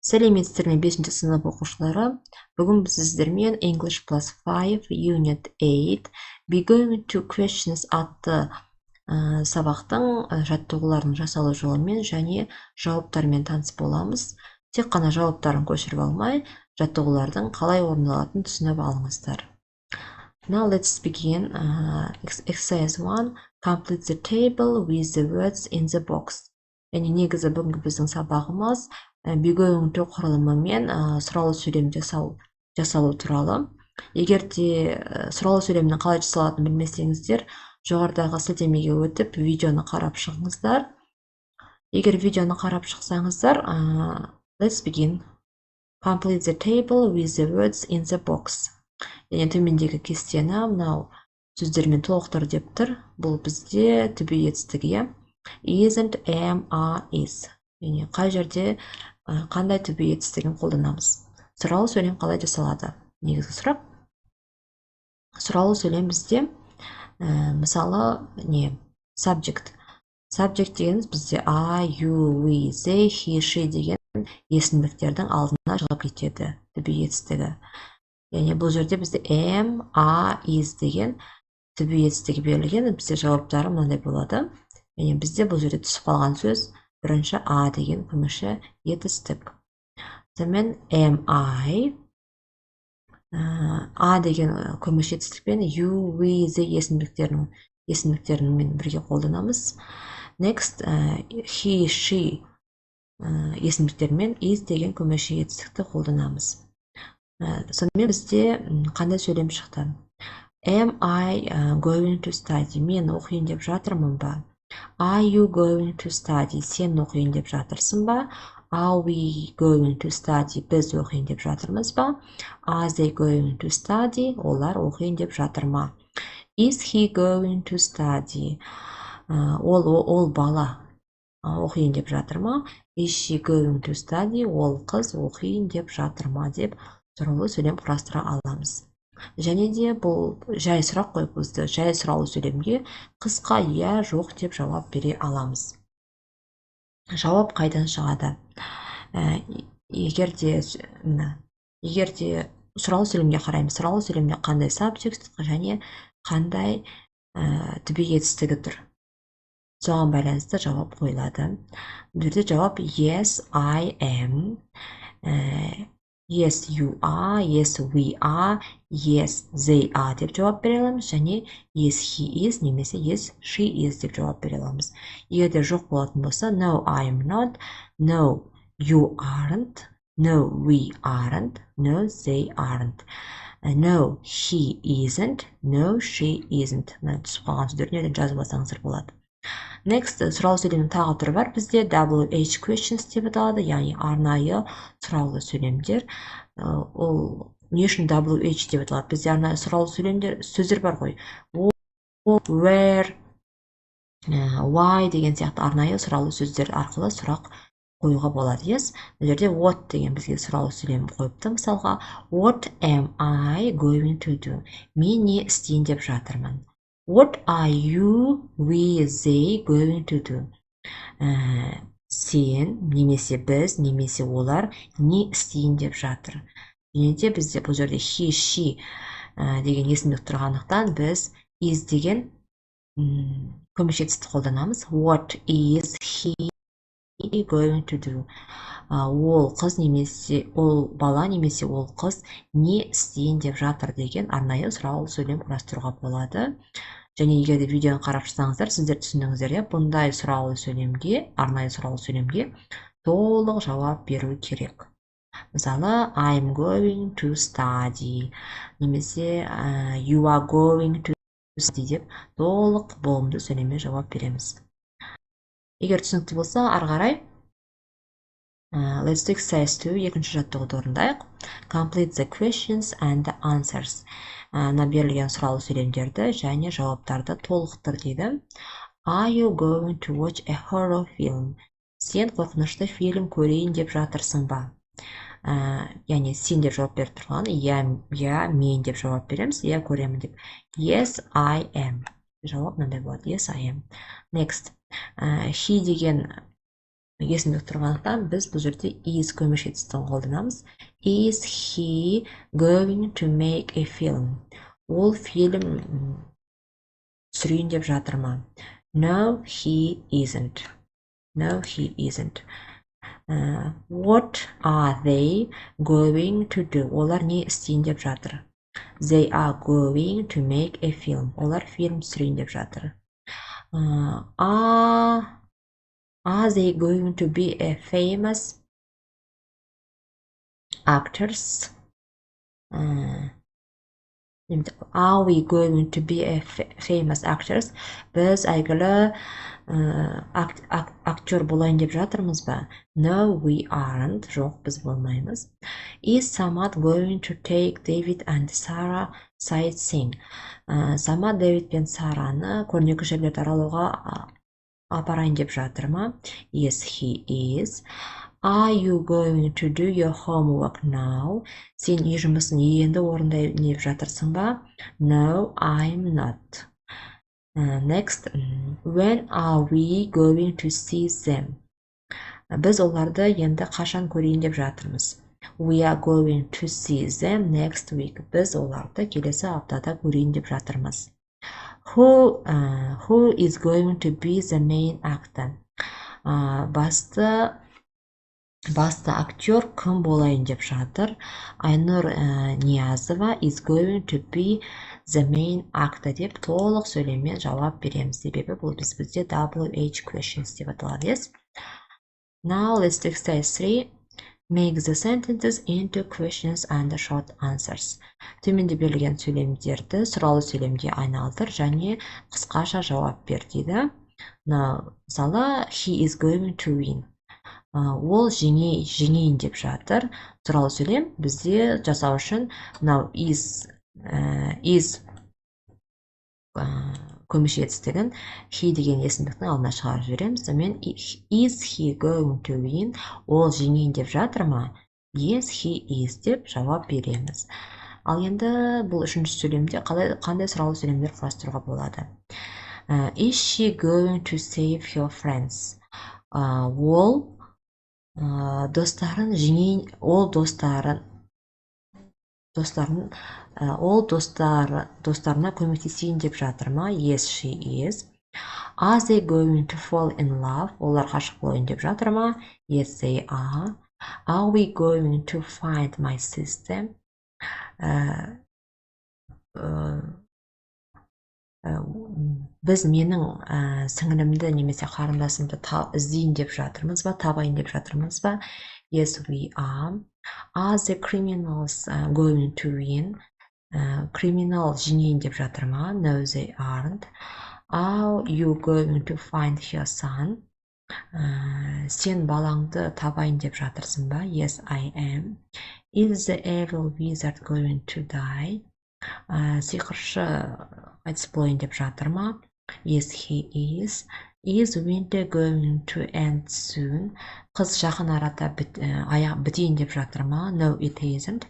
Сәлеметсіздер ме 5-ші сынып оқушылары. Бүгін біз сіздермен English plus 5 Unit 8 Be going to questions атты сабақтың жаттығулардың жасалу жолымен және жауаптармен таныс боламыз. Тек қана жауаптарын көшіріп алмай, жаттығулардың қалай орындалатынын түсініп алыңыздар. Now let's begin. Exercise 1. Complete the table with the words in the box. Яғни негізі бүгінгі біздің сабағымыз Be going to құрылымымен сұралы сөйлем жасалу туралы. Егер де сұралы сөйлемнің қалай жасалатынын білмесеңіздер, жоғарыдағы сілтемеге өтіп, видеоны қарап шығыңыздар. Егер видеоны қарап шықсаңыздар, let's begin. Complete the table with the words in the box. Яғни төмендегі кестені мынау сөздермен толықтыр деп тұр. Бұл бізде to be етістігі. Isn't, am, are, is. Яғни қай жерде қандай to be етістігін қолданамыз. Сұралы сөйлем қалай жасалады? Негізгі сұрақ. Сұралы сөйлем бізде мысалы subject. Subject дегеніміз бізде I, you, we, they, he, she деген есімдіктердің алдына шығып кетеді. To be етістігі. Яғни бұл жерде бізде am, are, is деген to be етістігі берілген. Бізде жауаптары мынандай болады. Яғни бізде бұл жерде түсіп қалған сөз бірінші a деген көмеші етістік. Сонымен am I, a деген көмеші етістікпен you, we, they есімдіктерімен бірге қолданамыз. Next, he, she есімдіктермен is деген көмеші етістікті қолданамыз. Сонымен бізде қандай сөйлем шықты? Am I going to study? Мен оқиын деп жатырмын ба? Are you going to study? Сен оқиын деп жатырсың ба? Are we going to study? Біз оқиын деп жатырмыз ба? Are they going to study? Олар оқиын деп жатыр ма? Is he going to study? Ол бала оқиын деп жатыр ма? Is she going to study? Ол қыз оқиын деп жатыр ма? Деп сұралы сөйлем құрастыра аламыз. Және де бұл жай сұрақ қойып бізді жай сұралы сөйлемге қысқа иә жоқ деп жауап бере аламыз. Жауап қайдан шығады? Егер де сұралы сөйлемге қараймыз, сұралы сөйлемде қандай subject және қандай to be етістігі тұр. Соған байланысты жауап қойылады. Бұл жерде жауап yes, I am. Yes, you are, yes, we are, yes, they are деп жауап бере аламыз, және yes, he is, немесе yes, she is деп жауап бере аламыз. Егер де жоқ болатын болса, no, I am not, no, you aren't, no, we aren't, no, they aren't, no, he isn't, no, she isn't. Түсіп қалған сөздерін жазып алсаңыздар болады. Next, сұралы сөйлемнің тағы түрі бар. Бізде WH questions деп аталады, яғни арнайы сұралы сөйлемдер. Ол не үшін WH деп аталады? Бізде арнайы сұралы сөйлемдер сөздер бар ғой. Where, why деген сияқты арнайы сұралы сөздер арқылы сұрақ қоюға болады. Yes, бұл жерде what деген бізге сұралы сөйлем қойыпты. Мысалға, what am I going to do? Мен не істейін деп жатырмын? What are you, we, they going to do? Сен, немесе біз, немесе олар не істейін деп жатыр. Және де бізде бұл жерде he, she деген есімдік тұрғандықтан біз is деген көмеш етістікті қолданамыз. What is he going to do? Ол қыз немесе ол бала немесе ол қыз не істейін деп жатыр деген арнайы сұралы сөйлем құрастыруға болады. Және егер де видеоны қарап шықсаңыздар, сіздер түсіндіңіздер, бұндай сұралы сөйлемге, арнайы сұралы сөйлемге толық жауап беру керек. Мысалы, I'm going to study, немесе you are going to study деп толық болымды сөйлеммен жауап береміз. Егер түсінікті болса, ары қарай let's do exercise 2, екінші жаттығуды орындайық. Complete the questions and the answers. Берілген сұралы сөйлемдерді және жауаптарды толықтыр дейді. Are you going to watch a horror film? Сен қорқынышты фильм көрейін деп жатырсың ба? Яғни сен деп жауап беріп тұрған, я, мен деп жауап береміз, я көремін деп. Yes, I am. Жауап мынандай болады. Yes, I am. Next. He деген есімдік тұрғандықтан біз бұл жерде is көмеш етістігін қолданамыз. Is he going to make a film? Ол фильм түсірейін деп жатыр ма? No, he isn't. No, he isn't. What are they going to do? Олар не істейін деп жатыр? They are going to make a film. Олар фильм түсірейін деп жатыр. Are they going to be a famous actors? Are we going to be a famous actors? Біз әйгілі актер болайын деп жатырмыз ба? No, we aren't. Жоқ, біз болмаймыз. Is Samad going to take David and Sarah sightseeing? Самат Дэвид пен Сараны көрнекі жерлерді аралауға апарайын деп жатыр ма? Yes, he is. Are you going to do your homework now? Сен үй жұмысын енді орындай деп жатырсың ба? No, I'm not. Next, when are we going to see them? Біз оларды енді қашан көрейін деп жатырмыз? We are going to see them next week. Біз оларды келесі аптада көрейін деп жатырмыз. Who is going to be the main actor? Басты актер кім болайын деп жатыр? Айнұр Ниязова is going to be the main actor деп толық сөйлеммен жауап береміз. Себебі бұл бізде WH questions деп аталады. Now let's do exercise 3. Make the sentences into questions and short answers. Төменде берілген сөйлемдерді сұралы сөйлемге айналдыр және қысқаша жауап бер дейді. Мысалы, he is going to win. Ол жеңейін деп жатыр. Сұралы сөйлем бізде жасау үшін is көмеш етістігін he деген есімдіктің алдына шығарып жібереміз. Сонымен is he going to win? Ол жеңейін деп жатыр ма? Yes, he is деп жауап береміз. Ал енді бұл үшінші сөйлемде қандай сұралы сөйлемдер құрастыруға болады? Is she going to save her friends? Ол достарына көмектесейін деп жатыр ма? Yes, she is. Are they going to fall in love? Олар ғашық болайын деп жатыр ма? Yes, they are. Are we going to find my sister? Біз менің сіңілімді немесе қарындасымды іздейін деп жатырмыз ба, табайын деп жатырмыз ба? Yes, we are. Are the criminals going to win? Криминал жеңейін деп жатыр ма? No, they aren't. Are you going to find your son? Сен балаңды табайын деп жатырсың ба? Yes, I am. Is the evil wizard going to die? Сиқыршы қайтыс болайын деп жатыр ма? Yes, he is. Is winter going to end soon? Қыс жақын арада бітейін деп жатыр ма? No, it isn't.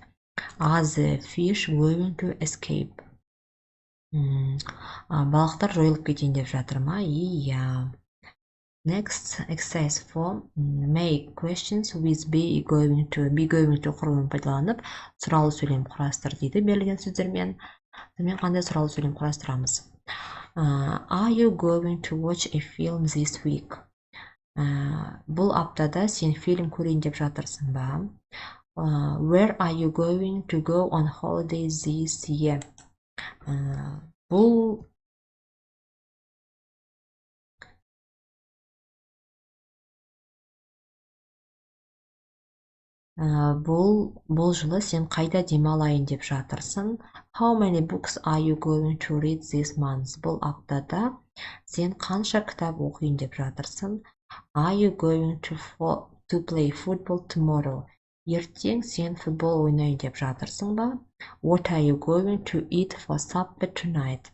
Are the fish going to escape? Балықтар жойылып кетейін деп жатыр ма? Yeah. Next, exercise 4. Make questions with be going to құрылымын пайдаланып сұралы сөйлем құрастыр дейді берілген сөздермен. Сонымен қандай сұралы сөйлем құрастырамыз? Are you going to watch a film this week? Бұл аптада сен фильм көрейін деп жатырсың ба? Where are you going to go on holiday this year? Бұл жылы сен қайда демалайын деп жатырсың? How many books are you going to read this month? Бұл аптада сен қанша кітап оқиын деп жатырсың? Are you going to play football tomorrow? Ертең сен футбол ойнайын деп жатырсың ба? What are you going to eat for supper tonight?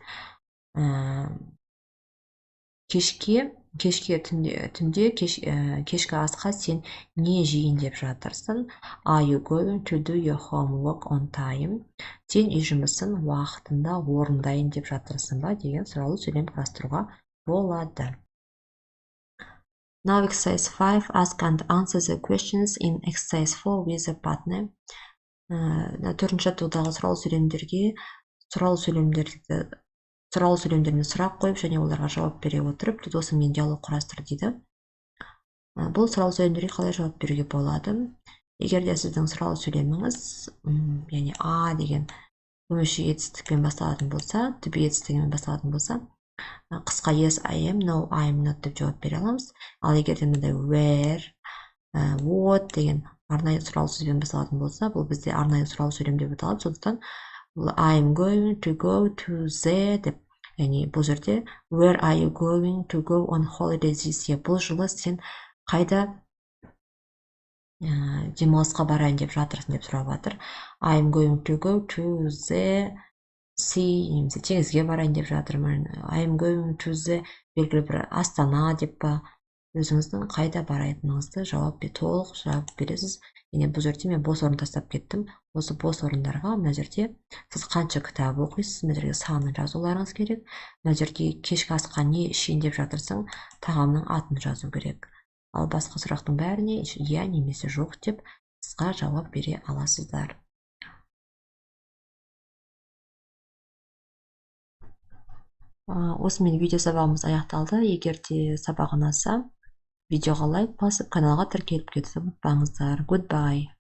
Кешкі асқа сен не жейін деп жатырсың? Are you going to do your homework on time? Сен үй жұмысын уақытында орындайын деп жатырсың ба? Деген сұралы сөйлем құрастыруға болады. Now exercise 5. Ask and answer the questions in exercise 4 with a partner. Төртінші жаттығудағы сұрау сөйлемдеріне сұрақ қойып және оларға жауап бере отырып досыңмен диалог құрастыр дейді. Бұл сұрау сөйлемдерге қалай жауап беруге болады? Егер де сіздің сұрау сөйлеміңіз, яғни А деген көмеші етістікпен басталатын болса, to be етістігімен басталатын болса, қысқа yes, I am, no, I am not деп жауап бере аламыз. Ал егер де мындай where, what деген арнайы сұрау сөзбен басталатын болса, бұл бізде арнайы сұрау сөйлем деп аталады. Сондықтан I am going to go to the деп, яғни бұл жерде where are you going to go on holiday this year? Бұл жылы сен қайда демалысқа барайын деп жатырсың деп сұрап жатыр. I am going to go to the sea, немесе теңізге барайын деп жатырмын. I am going to the белгілі бір Астана деп па, өзіңіздің қайда барайтыныңызды толық жауап бересіз. Яғни бұл жерде мен бос орын тастап кеттім. Осы бос орындарға мына жерде сіз қанша кітап оқисыз, мына жерге санын жазуларыңыз керек. Мына жерге кешкі асқа не ішейін деп жатырсың, тағамның атын жазу керек. Ал басқа сұрақтың бәріне иә немесе жоқ деп қысқа жауап бере аласыздар. Осымен видео сабағымыз аяқталды. Егер де сабақ ұнаса, видеоға лайк басып, каналға тіркеліп кетуді ұмытпаңыздар. Goodbye.